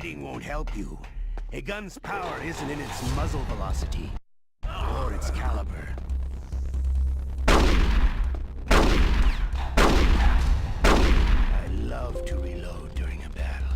Reading won't help you. A gun's power isn't in its muzzle velocity, or its caliber. I love to reload during a battle.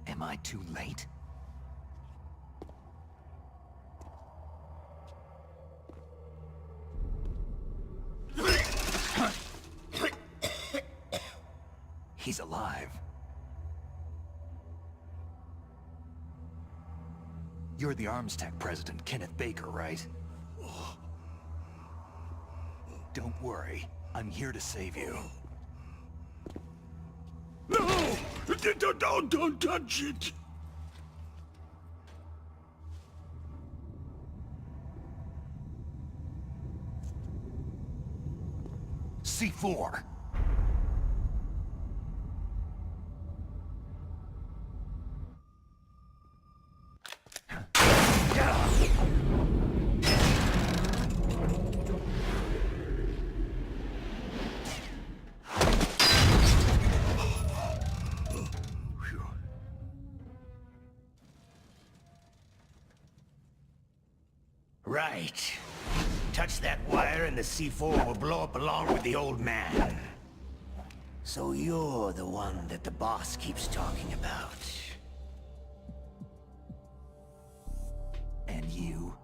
Am I too late? He's alive. You're the Arms Tech president, Kenneth Baker, right? Don't worry. I'm here to save you. No! Don't touch it! C4! Right. Touch that wire and the C4 will blow up along with the old man. So you're the one that the boss keeps talking about. And you?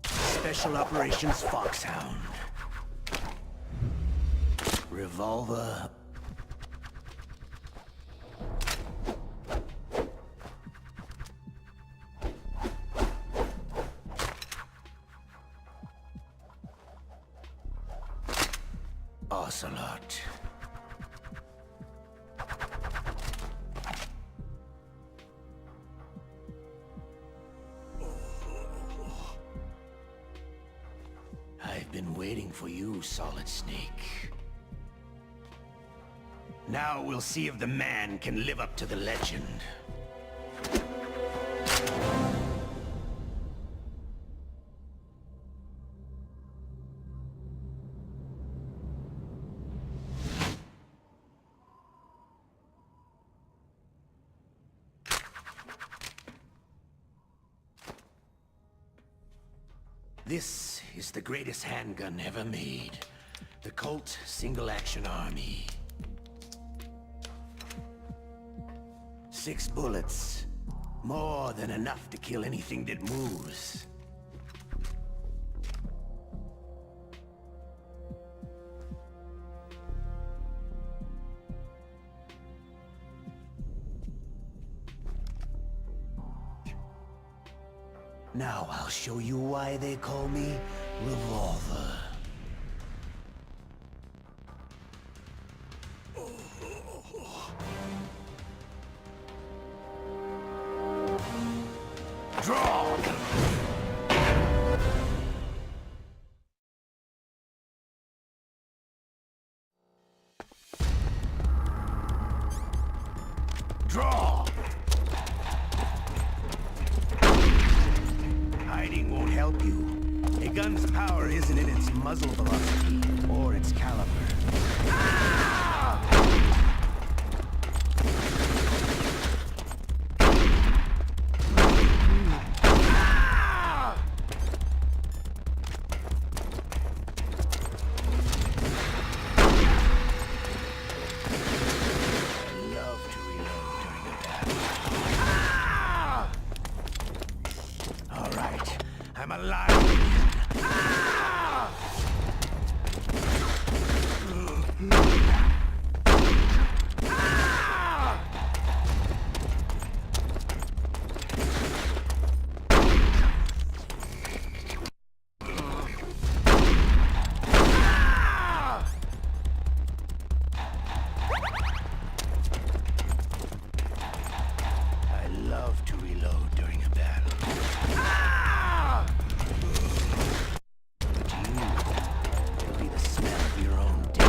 Special Operations Foxhound. Revolver. Ocelot. I've been waiting for you, Solid Snake. Now we'll see if the man can live up to the legend. This is the greatest handgun ever made. The Colt Single Action Army. 6 bullets, More than enough to kill anything that moves. Now I'll show you why they call me Revolver. Draw! Draw! Hiding won't help you. A gun's power isn't in its muzzle velocity or its caliber. Ah! I'm alive again. Ah! Ah! I love to reload during a battle. Ah! It'll be the smell of your own death.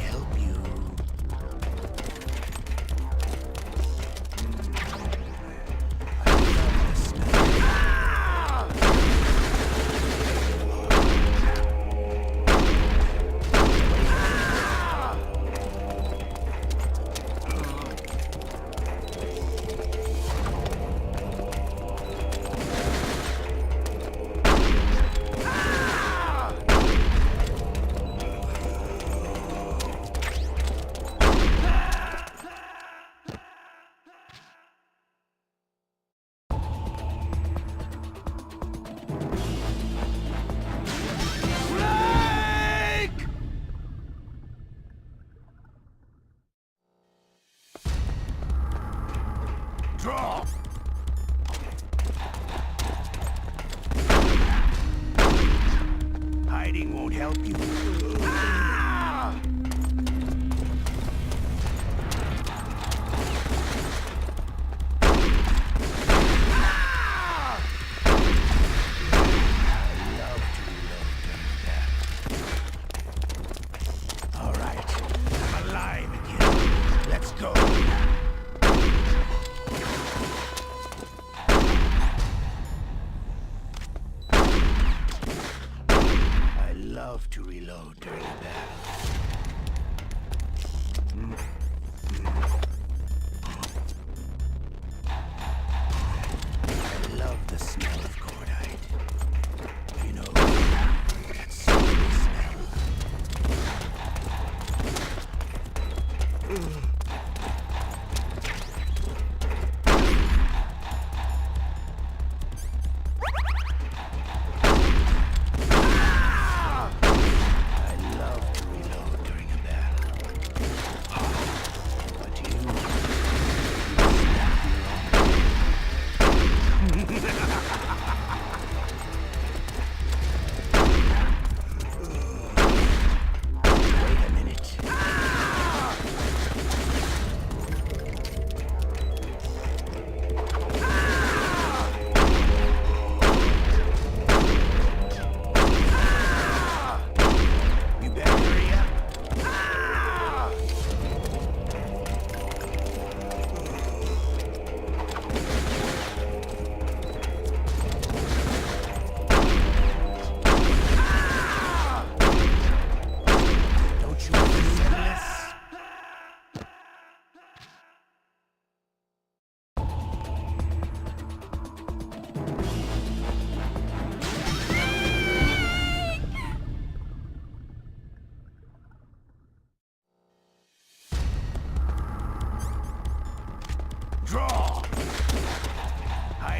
Help you. I love the smell. Ah! Draw! Hiding won't help you. Ah! Ah! I love to reload during that. All right, I'm alive again. Let's go. I love to reload during a battle. I love the smell of cordite. You know, that sweet smell. I love to reload during a battle. But you Wait a minute.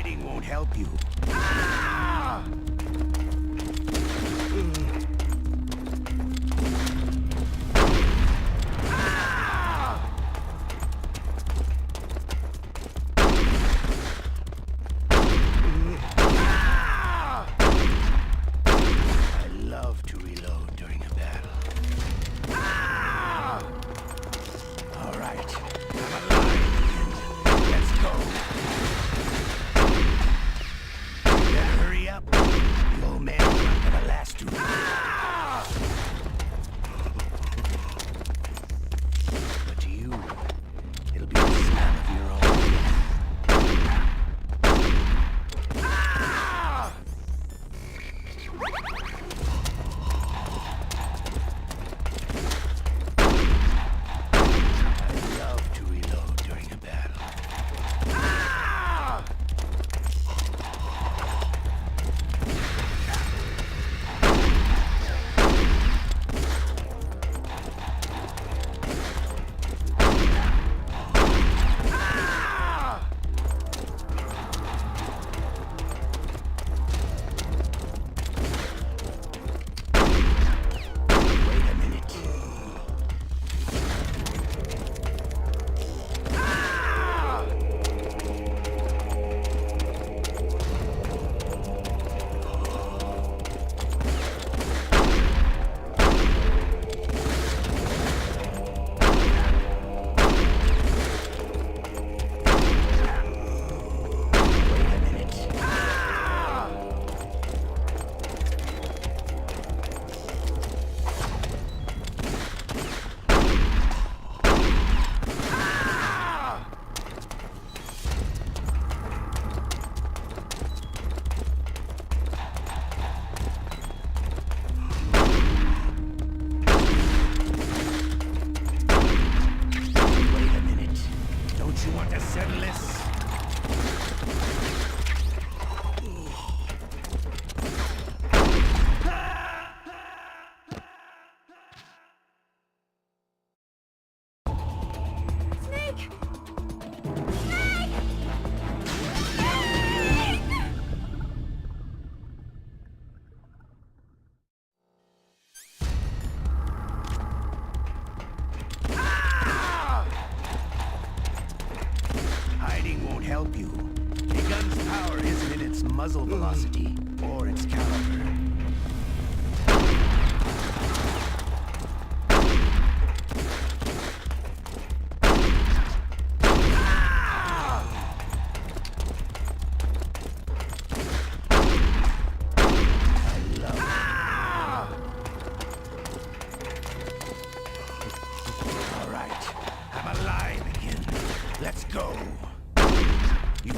Hiding won't help you. Ah! I love to reload during a battle. All right, I'm alive. Let's go. Better hurry up. The old man's not gonna last too long. But to you, it'll be the smell of your own death. I love to reload during a battle. Wait a minute. Wait a minute. Wait a minute. Don't you want to settle this? Snake! Snake! Snake! Hiding won't help you. A gun's power isn't in its muzzle velocity or its caliber. I love All right, I'm alive again. Let's go. You...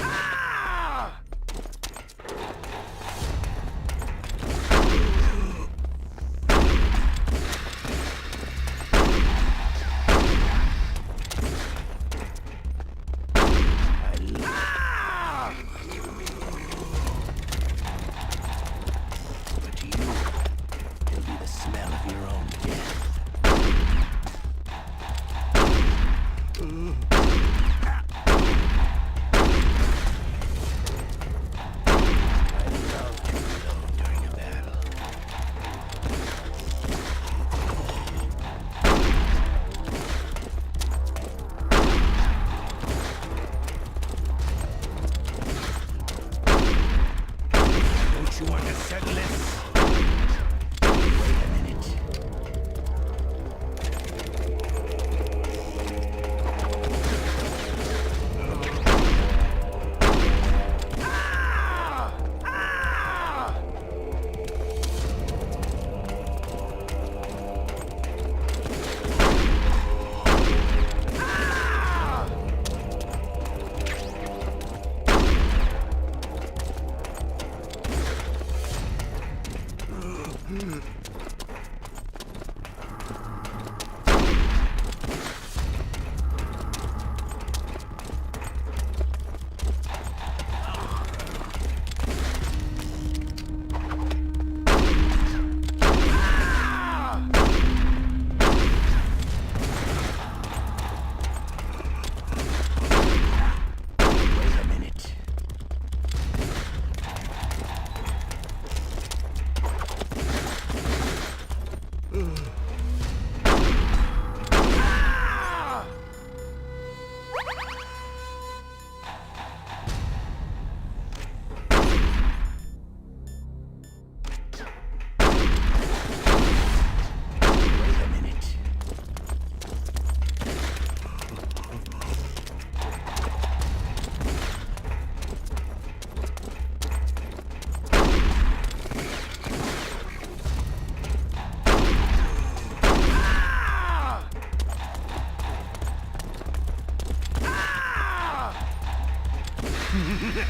Help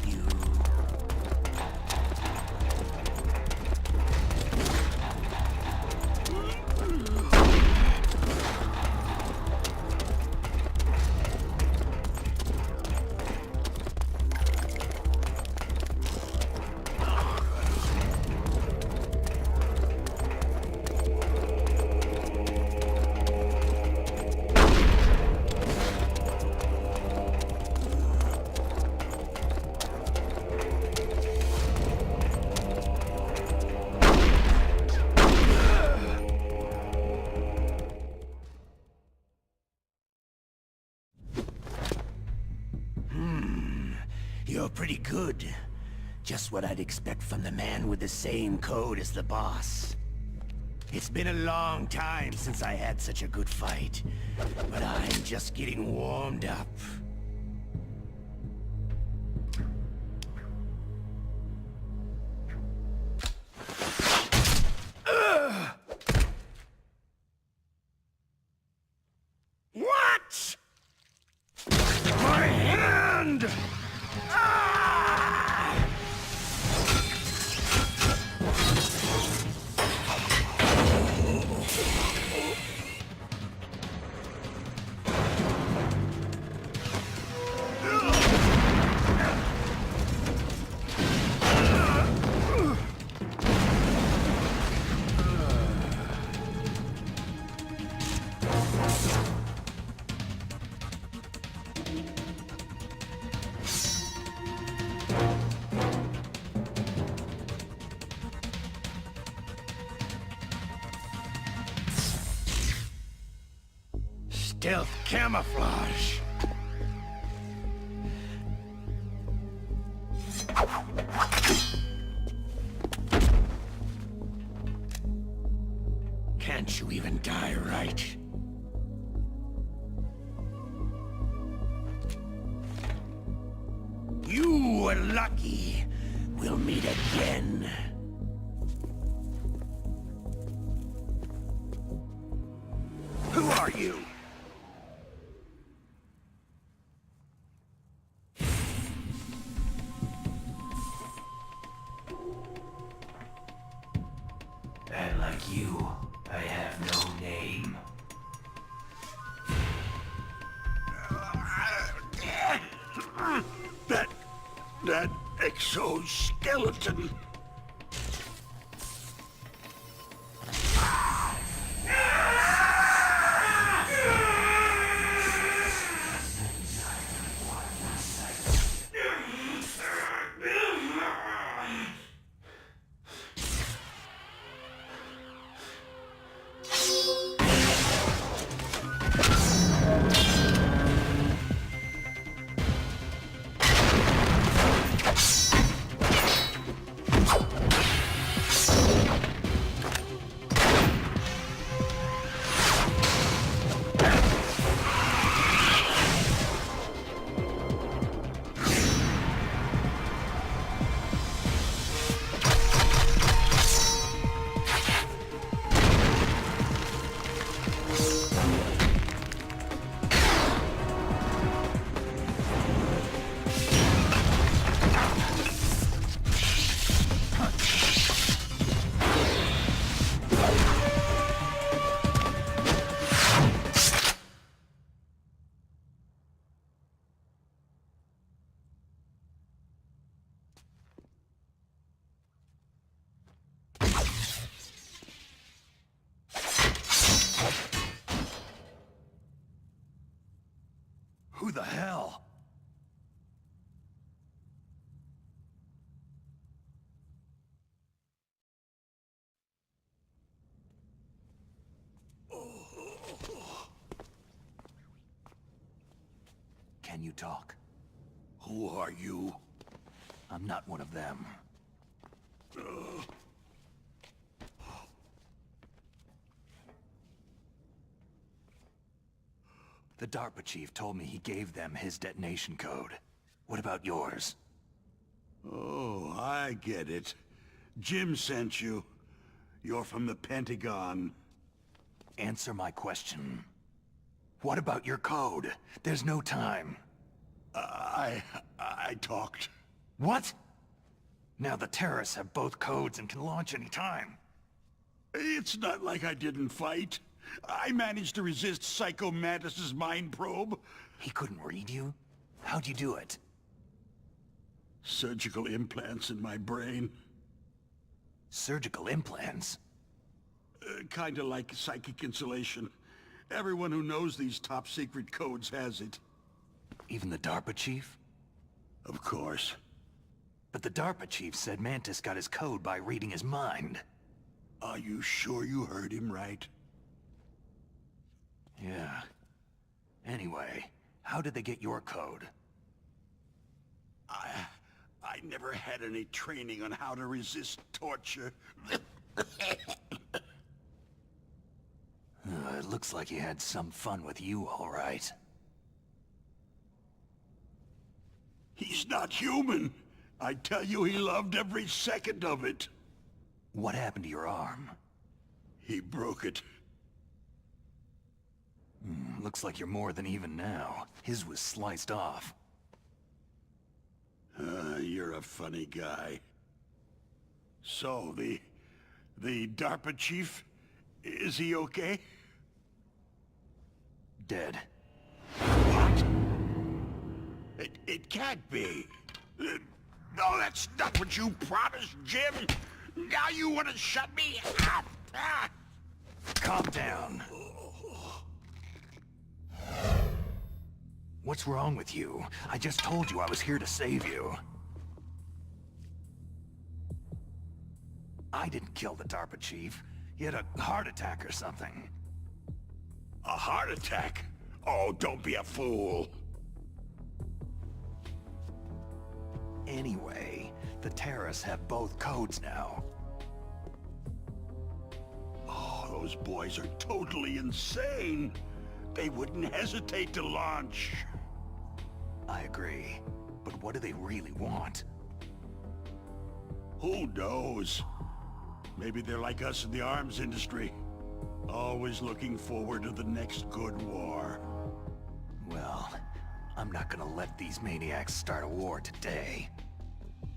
you. You're pretty good. Just what I'd expect from the man with the same code as the boss. It's been a long time since I had such a good fight, but I'm just getting warmed up. What? My hand! Stealth camouflage. Can't you even die right? You were lucky. We'll meet again. Who are you? And like you, I have no name. That exoskeleton. Who the hell? Can you talk? Who are you? I'm not one of them. The DARPA chief told me he gave them his detonation code. What about yours? Oh, I get it. Jim sent you. You're from the Pentagon. answer my question. What about your code? There's no time. I talked. What? Now the terrorists have both codes and can launch any time. It's not like I didn't fight. I managed to resist Psycho Mantis's mind probe. He couldn't read you? How'd you do it? Surgical implants in my brain. Surgical implants? Kinda like psychic insulation. Everyone who knows these top-secret codes has it. Even the DARPA chief? Of course. But the DARPA chief said Mantis got his code by reading his mind. Are you sure you heard him right? Yeah. Anyway, how did they get your code? I never had any training on how to resist torture. It looks like he had some fun with you, all right. He's not human. I tell you, he loved every second of it. What happened to your arm? He broke it. Looks like you're more than even now. His was sliced off. You're a funny guy. So, the DARPA chief, is he okay? Dead. What? It can't be. No, that's not what you promised, Jim. Now you want to shut me up? Calm down. What's wrong with you? I just told you I was here to save you. I didn't kill the DARPA chief. He had a heart attack or something. A heart attack? Oh, don't be a fool. Anyway, the terrorists have both codes now. Oh, those boys are totally insane. They wouldn't hesitate to launch. I agree. But what do they really want? Who knows? Maybe they're like us in the arms industry. Always looking forward to the next good war. Well, I'm not gonna let these maniacs start a war today.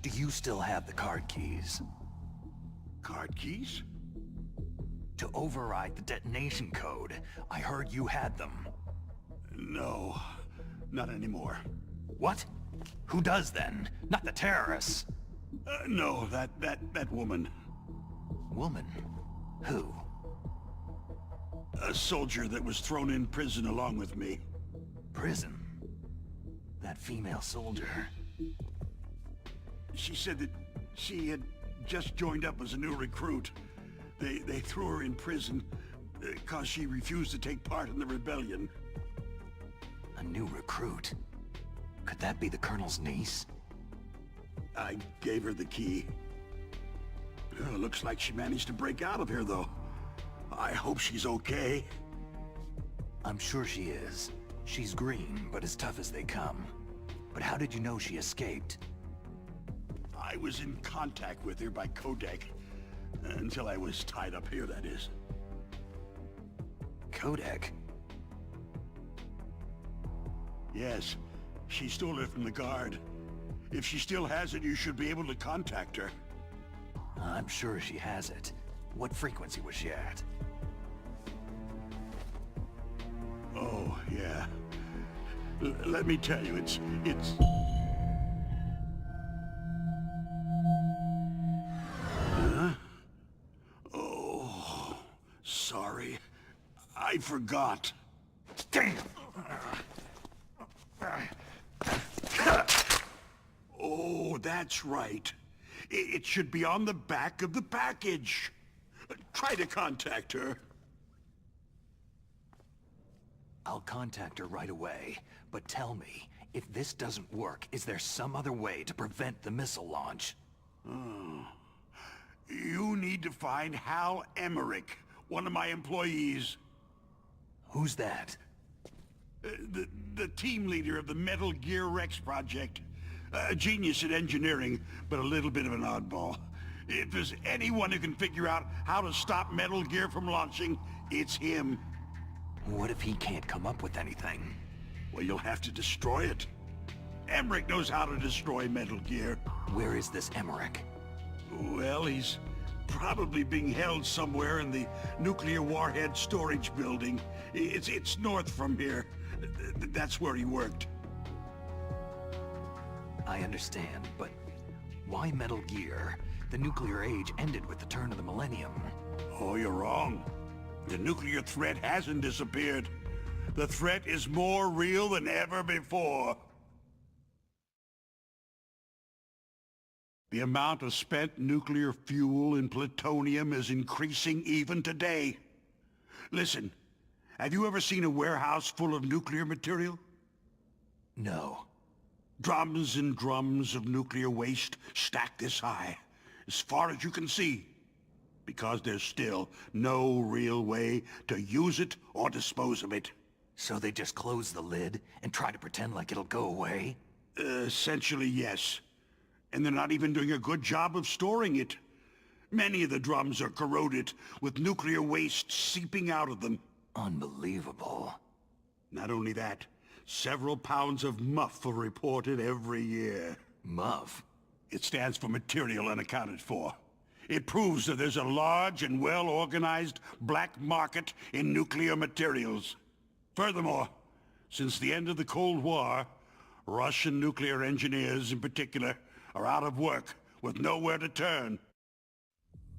Do you still have the card keys? Card keys? To override the detonation code. I heard you had them. No, not anymore. What? Who does then? Not the terrorists. No, that woman. Woman? Who? A soldier that was thrown in prison along with me. Prison? That female soldier. She said that she had just joined up as a new recruit. They threw her in prison because she refused to take part in the rebellion. A new recruit? Could that be the Colonel's niece? I gave her the key. Looks like she managed to break out of here, though. I hope she's okay. I'm sure she is. She's green, but as tough as they come. But how did you know she escaped? I was in contact with her by codec. Until I was tied up here, that is. Codec? Yes, she stole it from the guard. If she still has it, you should be able to contact her. I'm sure she has it. What frequency was she at? Oh, yeah. Let me tell you, it's... Huh? Oh, sorry. I forgot. Damn! Oh, that's right. It should be on the back of the package. Try to contact her. I'll contact her right away, but tell me, if this doesn't work, is there some other way to prevent the missile launch? You need to find Hal Emmerich, one of my employees. Who's that? The team leader of the Metal Gear Rex project. A genius at engineering, but a little bit of an oddball. If there's anyone who can figure out how to stop Metal Gear from launching, it's him. What if he can't come up with anything? Well, you'll have to destroy it. Emmerich knows how to destroy Metal Gear. Where is this Emmerich? Well, he's probably being held somewhere in the nuclear warhead storage building. It's north from here. That's where he worked. I understand, but why Metal Gear? The nuclear age ended with the turn of the millennium. Oh, you're wrong. The nuclear threat hasn't disappeared. The threat is more real than ever before. The amount of spent nuclear fuel and plutonium is increasing even today. Listen, have you ever seen a warehouse full of nuclear material? No. Drums and drums of nuclear waste stacked this high, as far as you can see, because there's still no real way to use it or dispose of it. So they just close the lid and try to pretend like it'll go away? Essentially, yes. And they're not even doing a good job of storing it. Many of the drums are corroded, with nuclear waste seeping out of them. Unbelievable. Not only that, several pounds of MUF are reported every year. MUF? It stands for Material Unaccounted For. It proves that there's a large and well-organized black market in nuclear materials. Furthermore, since the end of the Cold War, Russian nuclear engineers in particular are out of work with nowhere to turn.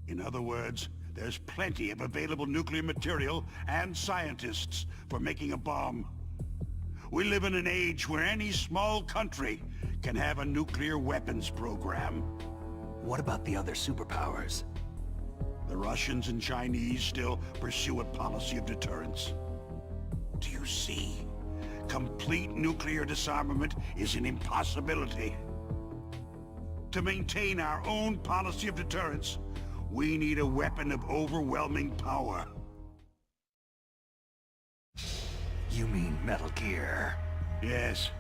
In other words, there's plenty of available nuclear material and scientists for making a bomb. We live in an age where any small country can have a nuclear weapons program. What about the other superpowers? The Russians and Chinese still pursue a policy of deterrence. Do you see? Complete nuclear disarmament is an impossibility. To maintain our own policy of deterrence, we need a weapon of overwhelming power. You mean Metal Gear? Yes.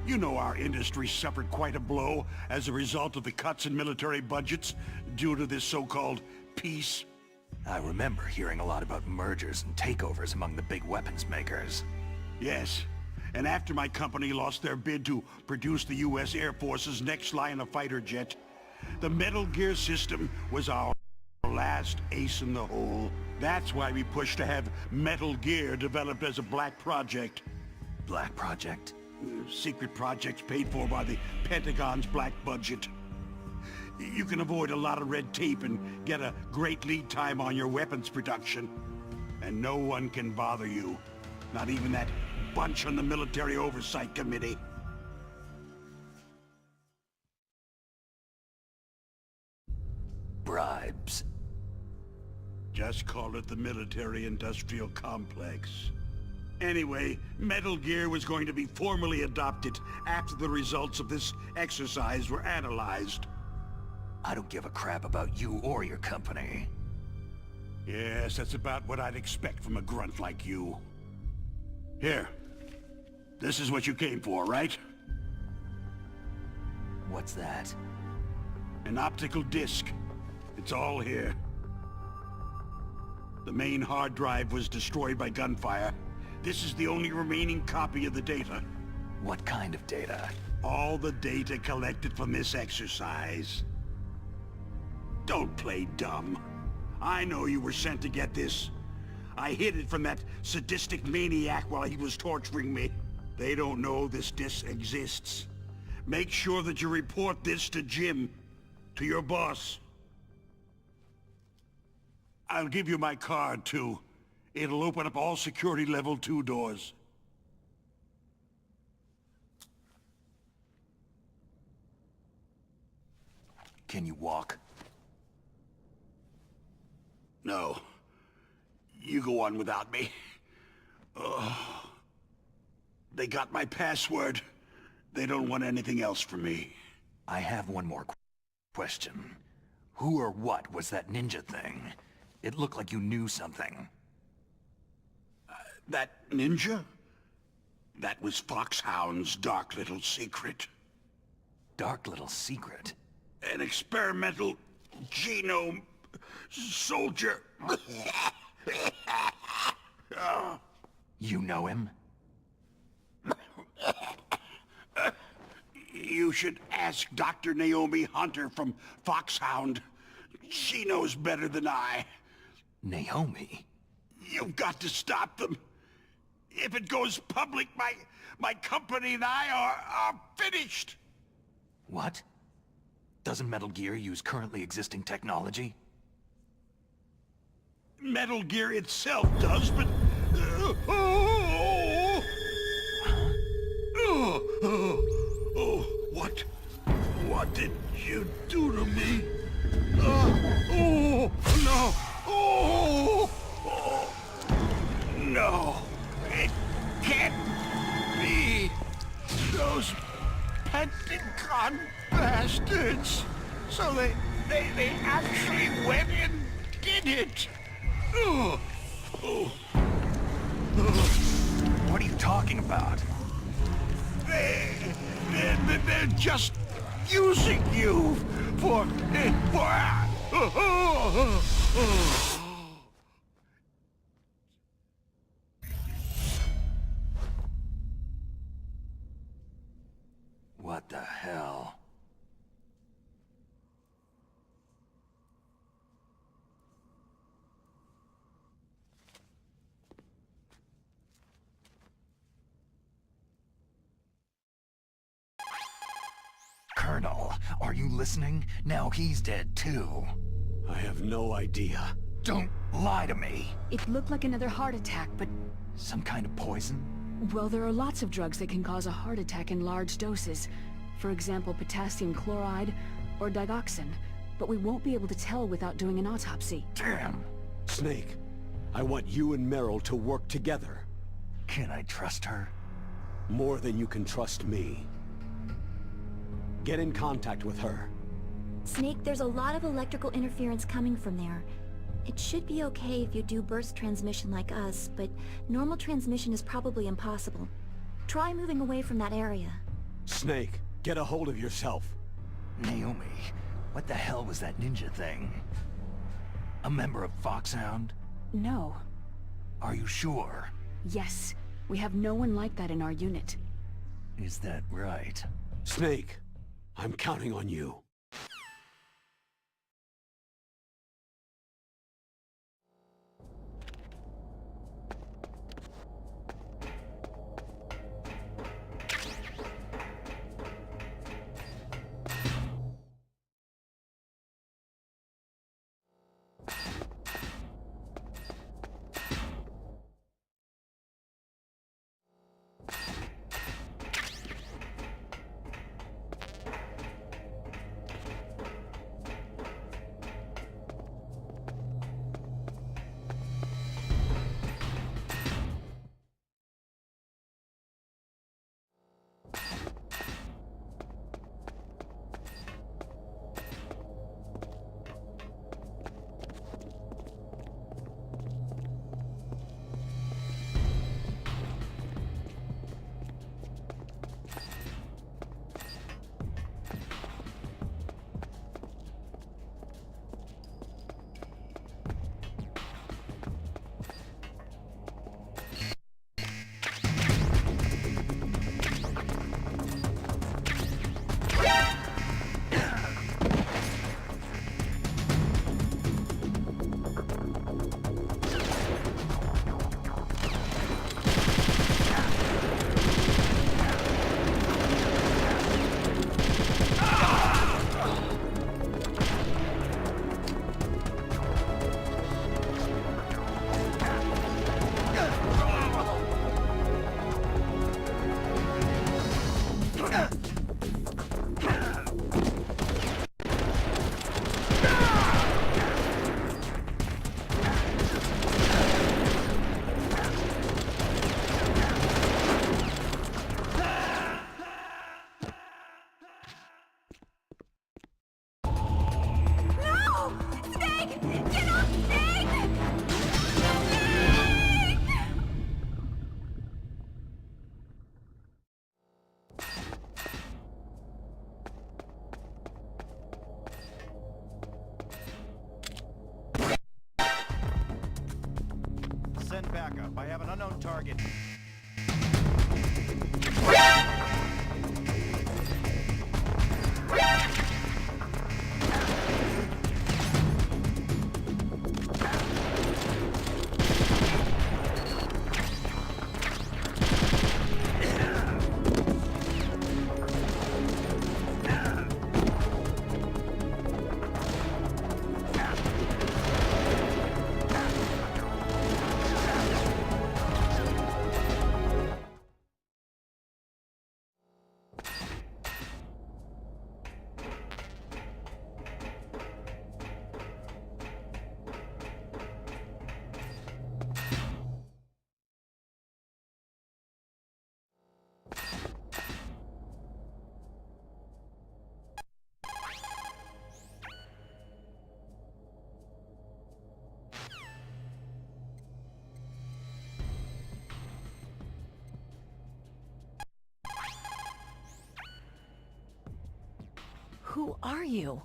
You know our industry suffered quite a blow as a result of the cuts in military budgets due to this so-called peace. I remember hearing a lot about mergers and takeovers among the big weapons makers. Yes. And after my company lost their bid to produce the U.S. Air Force's next line of fighter jet, the Metal Gear system was our last ace in the hole. That's why we pushed to have Metal Gear developed as a black project. Black Project? Secret projects paid for by the Pentagon's black budget. You can avoid a lot of red tape and get a great lead time on your weapons production. And no one can bother you. Not even that bunch on the Military Oversight Committee. Bribes. Just call it the military-industrial complex. Anyway, Metal Gear was going to be formally adopted after the results of this exercise were analyzed. I don't give a crap about you or your company. Yes, that's about what I'd expect from a grunt like you. Here. This is what you came for, right? What's that? An optical disc. It's all here. The main hard drive was destroyed by gunfire. This is the only remaining copy of the data. What kind of data? All the data collected from this exercise. Don't play dumb. I know you were sent to get this. I hid it from that sadistic maniac while he was torturing me. They don't know this disc exists. Make sure that you report this to Jim, to your boss. I'll give you my card, too. It'll open up all security level 2 doors. Can you walk? No. You go on without me. Oh. They got my password. They don't want anything else from me. I have one more question. Who or what was that ninja thing? It looked like you knew something. That ninja? That was Foxhound's dark little secret. Dark little secret? An experimental genome soldier. You know him? You should ask Dr. Naomi Hunter from Foxhound. She knows better than I. Naomi? You've got to stop them. If it goes public, my company and I are finished. What? Doesn't Metal Gear use currently existing technology? Metal Gear itself does, but... What did you do to me? No! No! It can't be! Those Pentagon bastards! So they actually went and did it! What are you talking about? They're just using you for... What the hell? Colonel, are you listening? Now he's dead too. I have no idea. Don't lie to me. It looked like another heart attack, but... Some kind of poison? Well, there are lots of drugs that can cause a heart attack in large doses. For example, potassium chloride or digoxin. But we won't be able to tell without doing an autopsy. Damn. Snake, I want you and Meryl to work together. Can I trust her? More than you can trust me. Get in contact with her. Snake, there's a lot of electrical interference coming from there. It should be okay if you do burst transmission like us, but normal transmission is probably impossible. Try moving away from that area. Snake, get a hold of yourself. Naomi, what the hell was that ninja thing? A member of Foxhound? No. Are you sure? Yes. We have no one like that in our unit. Is that right? Snake, I'm counting on you. on target. Who are you?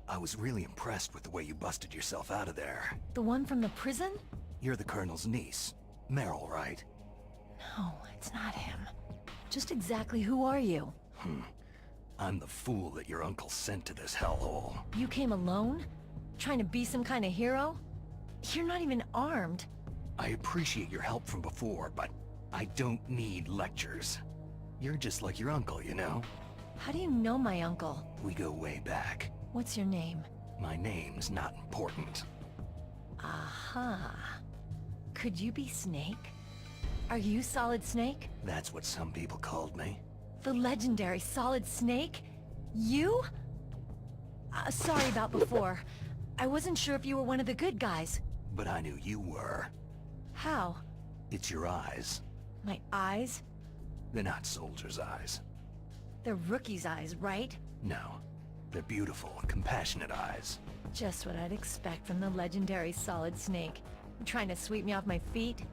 I was really impressed with the way you busted yourself out of there. The one from the prison? You're the Colonel's niece. Meryl, right? No, it's not him. Just exactly who are you? I'm the fool that your uncle sent to this hellhole. You came alone? Trying to be some kind of hero? You're not even armed. I appreciate your help from before, but I don't need lectures. You're just like your uncle, you know? How do you know my uncle? We go way back. What's your name? My name's not important. Aha. Could you be Snake? Are you Solid Snake? That's what some people called me. The legendary Solid Snake? You? Sorry about before. I wasn't sure if you were one of the good guys. But I knew you were. How? It's your eyes. My eyes? They're not soldiers' eyes. They're rookie's eyes, right? No. They're beautiful, compassionate eyes. Just what I'd expect from the legendary Solid Snake. You trying to sweep me off my feet?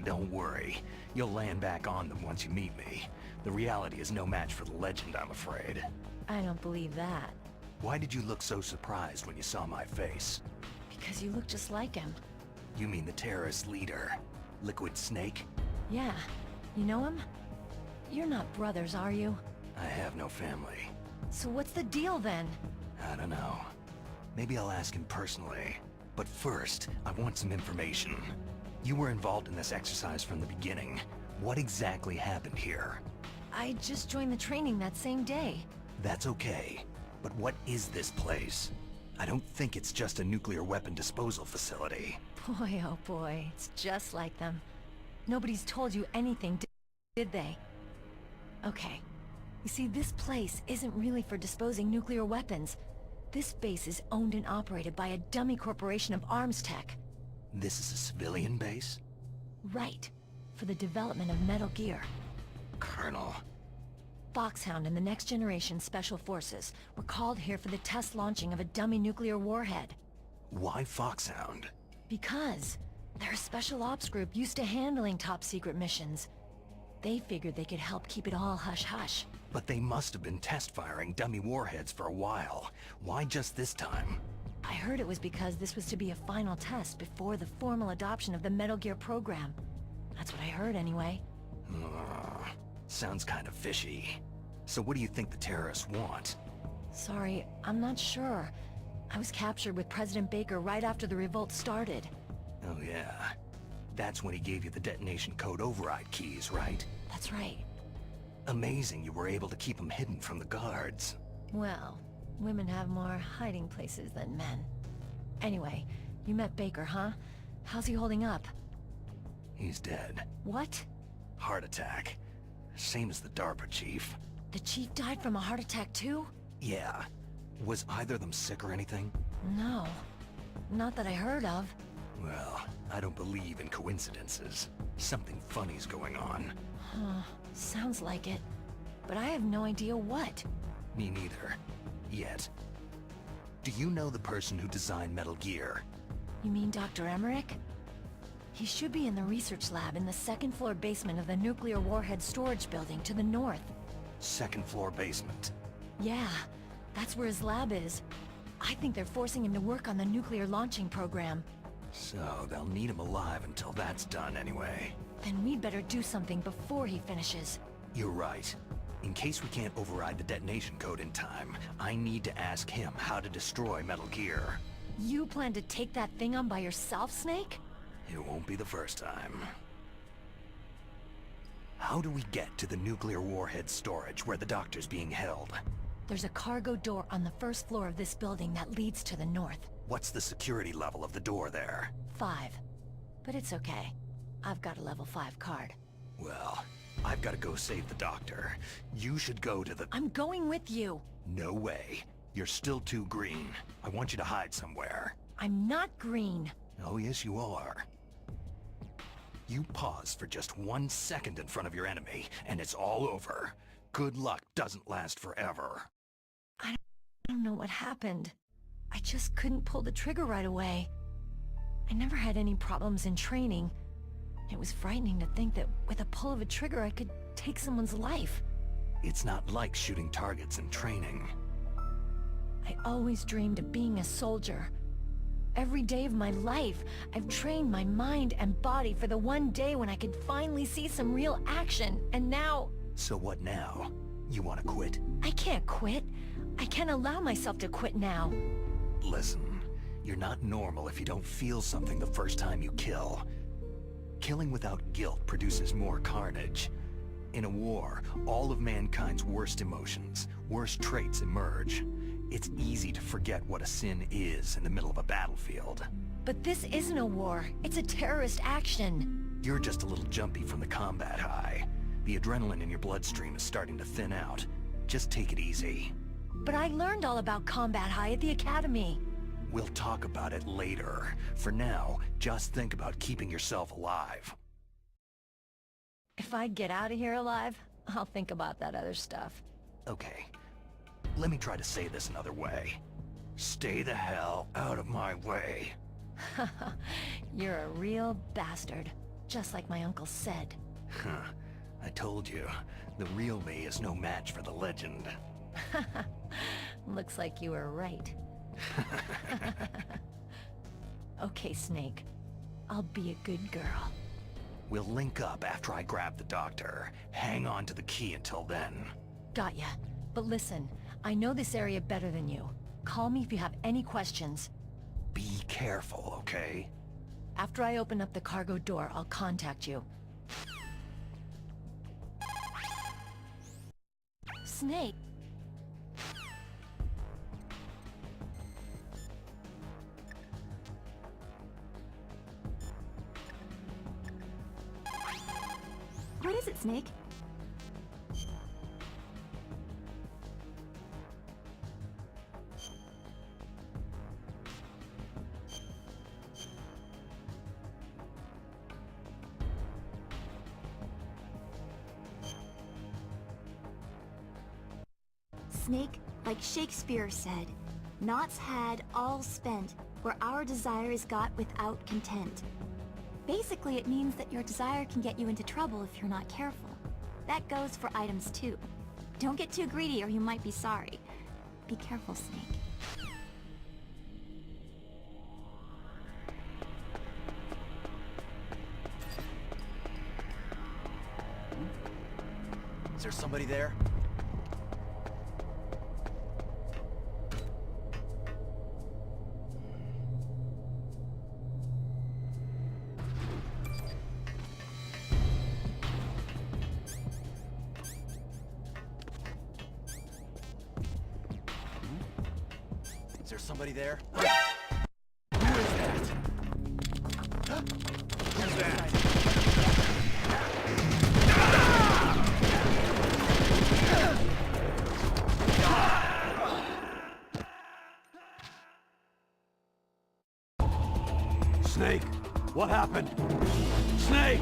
Don't worry. You'll land back on them once you meet me. The reality is no match for the legend, I'm afraid. I don't believe that. Why did you look so surprised when you saw my face? Because you look just like him. You mean the terrorist leader, Liquid Snake? Yeah. You know him? You're not brothers, are you? I have no family. So what's the deal then? I don't know. Maybe I'll ask him personally. But first, I want some information. You were involved in this exercise from the beginning. What exactly happened here? I just joined the training that same day. That's okay. But what is this place? I don't think it's just a nuclear weapon disposal facility. Boy, oh boy, it's just like them. Nobody's told you anything, did they? Okay. You see, this place isn't really for disposing nuclear weapons. This base is owned and operated by a dummy corporation of arms tech. This is a civilian base? Right. For the development of Metal Gear. Colonel. Foxhound and the Next Generation Special Forces were called here for the test launching of a dummy nuclear warhead. Why Foxhound? Because they're a special ops group used to handling top-secret missions. They figured they could help keep it all hush-hush. But they must have been test-firing dummy warheads for a while. Why just this time? I heard it was because this was to be a final test before the formal adoption of the Metal Gear program. That's what I heard anyway. Sounds kind of fishy. So what do you think the terrorists want? Sorry, I'm not sure. I was captured with President Baker right after the revolt started. Oh yeah. That's when he gave you the detonation code override keys, right? That's right. Amazing you were able to keep them hidden from the guards. Well, women have more hiding places than men. Anyway, you met Baker, huh? How's he holding up? He's dead. What? Heart attack. Same as the DARPA chief. The chief died from a heart attack too? Yeah. Was either of them sick or anything? No. Not that I heard of. Well, I don't believe in coincidences. Something funny's going on. Huh. Sounds like it. But I have no idea what. Me neither. Yet. Do you know the person who designed Metal Gear? You mean Dr. Emmerich? He should be in the research lab in the second-floor basement of the nuclear warhead storage building to the north. Second floor basement. Yeah, that's where his lab is. I think they're forcing him to work on the nuclear launching program. So, they'll need him alive until that's done anyway. Then we'd better do something before he finishes. You're right. In case we can't override the detonation code in time, I need to ask him how to destroy Metal Gear. You plan to take that thing on by yourself, Snake? It won't be the first time. How do we get to the nuclear warhead storage where the doctor's being held? There's a cargo door on the first floor of this building that leads to the north. What's the security level of the door there? 5. But it's okay. I've got a level 5 card. Well, I've got to go save the doctor. You should go to the... I'm going with you! No way. You're still too green. I want you to hide somewhere. I'm not green. Oh, yes, you are. You pause for just 1 second in front of your enemy, and it's all over. Good luck doesn't last forever. I don't know what happened. I just couldn't pull the trigger right away. I never had any problems in training. It was frightening to think that with a pull of a trigger I could take someone's life. It's not like shooting targets in training. I always dreamed of being a soldier. Every day of my life, I've trained my mind and body for the one day when I could finally see some real action, and now... So what now? You want to quit? I can't quit. I can't allow myself to quit now. Listen, you're not normal if you don't feel something the first time you kill. Killing without guilt produces more carnage. In a war, all of mankind's worst emotions, worst traits emerge. It's easy to forget what a sin is in the middle of a battlefield. But this isn't a war. It's a terrorist action. You're just a little jumpy from the combat high. The adrenaline in your bloodstream is starting to thin out. Just take it easy. But I learned all about combat high at the academy. We'll talk about it later. For now, just think about keeping yourself alive. If I get out of here alive, I'll think about that other stuff. Okay. Let me try to say this another way. Stay the hell out of my way. You're a real bastard, just like my uncle said. Huh. I told you, the real me is no match for the legend. Looks like you were right. Okay, Snake. I'll be a good girl. We'll link up after I grab the doctor. Hang on to the key until then. Got ya. But listen, I know this area better than you. Call me if you have any questions. Be careful, okay? After I open up the cargo door, I'll contact you. Snake! What is it, Snake? Snake, like Shakespeare said, "Naught's had, all spent, where our desire is got without content." Basically, it means that your desire can get you into trouble if you're not careful. That goes for items too. Don't get too greedy or you might be sorry. Be careful, Snake. Is there somebody there? Is there somebody there? Who is that? Who's that? Snake, what happened? Snake!